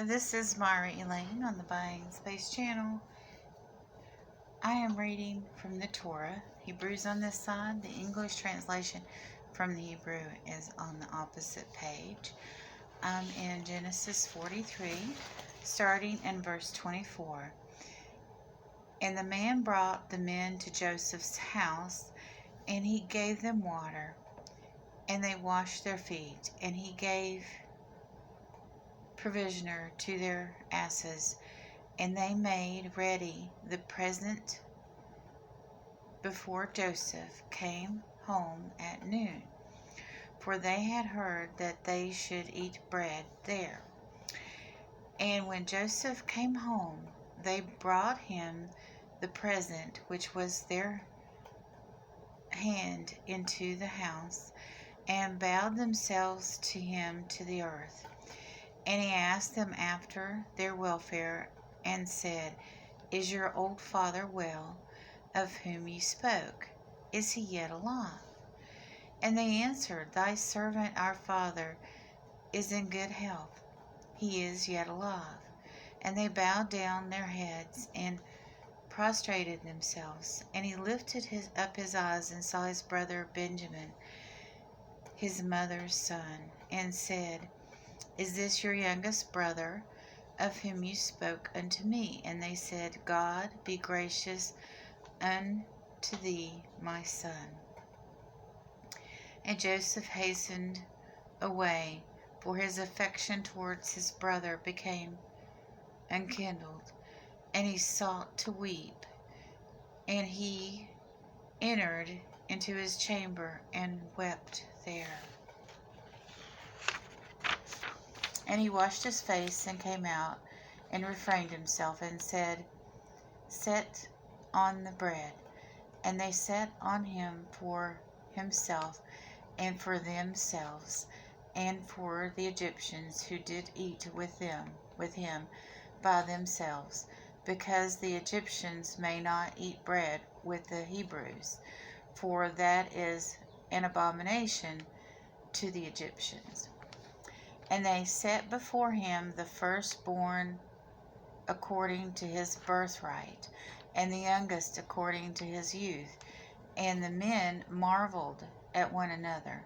This is Myra Elaine on the Buying Space channel. I am reading from the Torah, Hebrews on this side. The English translation from the Hebrew is on the opposite page. I'm in Genesis 43, starting in verse 24. And the man brought the men to Joseph's house, and he gave them water, and they washed their feet, and he gave provisioner to their asses, and they made ready the present before Joseph came home at noon, for they had heard that they should eat bread there. And when Joseph came home, they brought him the present which was their hand into the house, and bowed themselves to him to the earth. And he asked them after their welfare, and said, Is your old father well, of whom you spoke? Is he yet alive? And they answered, Thy servant our father is in good health. He is yet alive. And they bowed down their heads and prostrated themselves. And he lifted up his eyes and saw his brother Benjamin, his mother's son, and said, Is this your youngest brother, of whom you spoke unto me? And they said, God be gracious unto thee, my son. And Joseph hastened away, for his affection towards his brother became enkindled, and he sought to weep. And he entered into his chamber and wept there. And he washed his face and came out and refrained himself and said, Set on the bread. And they set on him for himself and for themselves and for the Egyptians who did eat with him by themselves, because the Egyptians may not eat bread with the Hebrews, for that is an abomination to the Egyptians. And they set before him the firstborn according to his birthright, and the youngest according to his youth. And the men marveled at one another,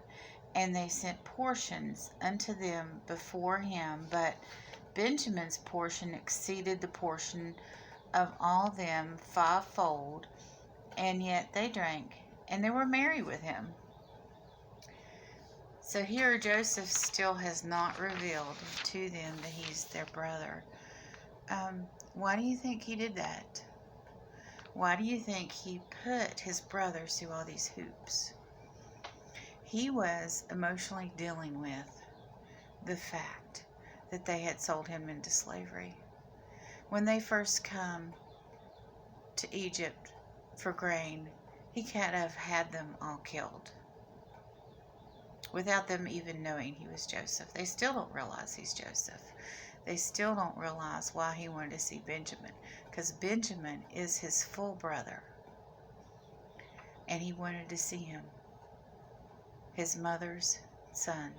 and they sent portions unto them before him. But Benjamin's portion exceeded the portion of all them fivefold, and yet they drank, and they were merry with him. So here Joseph still has not revealed to them that he's their brother. Why do you think he did that? Why do you think he put his brothers through all these hoops? He was emotionally dealing with the fact that they had sold him into slavery. When they first come to Egypt for grain, he could have had them all killed without them even knowing he was Joseph. They still don't realize he's Joseph. They still don't realize why he wanted to see Benjamin, because Benjamin is his full brother, and he wanted to see him, his mother's son.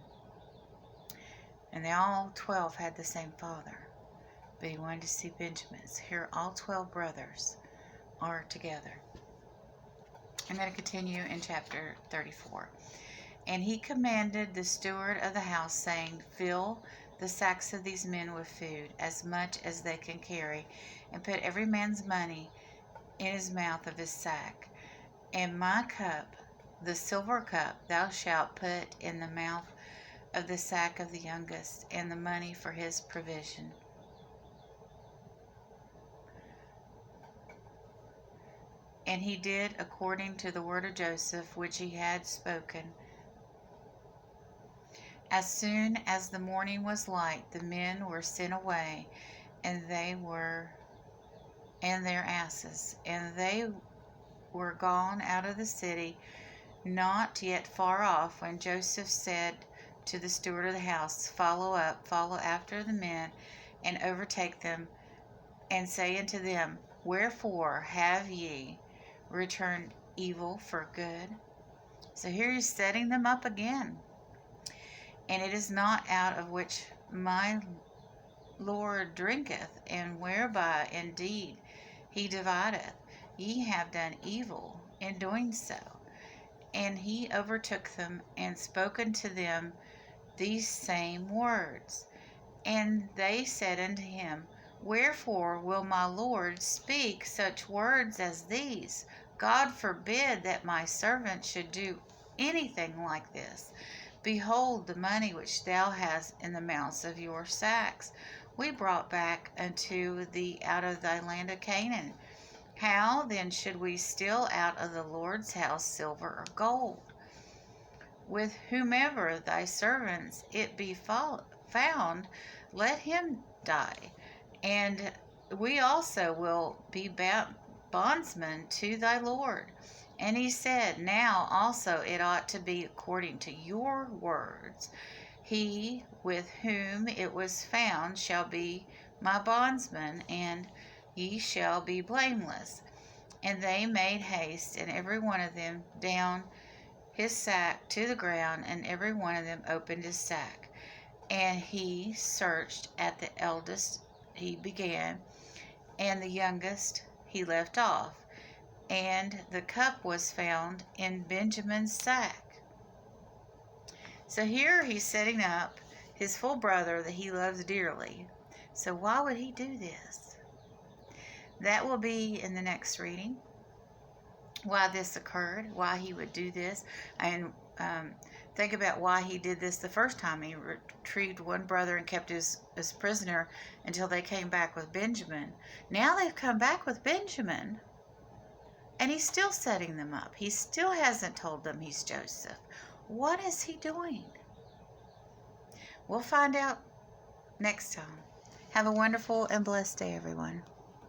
And they all 12 had the same father, but he wanted to see Benjamin's. Here all 12 brothers are together. I'm going to continue in chapter 34. And he commanded the steward of the house, saying, Fill the sacks of these men with food, as much as they can carry, and put every man's money in his mouth of his sack. And my cup, the silver cup, thou shalt put in the mouth of the sack of the youngest, and the money for his provision. And he did according to the word of Joseph, which he had spoken. As soon as the morning was light, the men were sent away, and they were and their asses, and they were gone out of the city, not yet far off, when Joseph said to the steward of the house, follow after the men, and overtake them, and say unto them, Wherefore have ye returned evil for good? So here he's setting them up again. And it is not out of which my Lord drinketh, and whereby indeed he divideth. Ye have done evil in doing so. And he overtook them, and spoke unto them these same words. And they said unto him, Wherefore will my Lord speak such words as these? God forbid that my servant should do anything like this. Behold, the money which thou hast in the mouths of your sacks, we brought back unto thee out of thy land of Canaan. How then should we steal out of the Lord's house silver or gold? With whomever thy servants it be found, let him die, and we also will be bondsmen to thy Lord. And he said, Now also it ought to be according to your words. He with whom it was found shall be my bondsman, and ye shall be blameless. And they made haste, and every one of them down his sack to the ground, and every one of them opened his sack. And he searched at the eldest, he began, and the youngest he left off. And the cup was found in Benjamin's sack. So here he's setting up his full brother that he loves dearly. So why would he do this? That will be in the next reading. Why this occurred, why he would do this, and think about why he did this the first time. He retrieved one brother and kept his prisoner until they came back with Benjamin. Now they've come back with Benjamin, and he's still setting them up. He still hasn't told them he's Joseph. What is he doing? We'll find out next time. Have a wonderful and blessed day, everyone.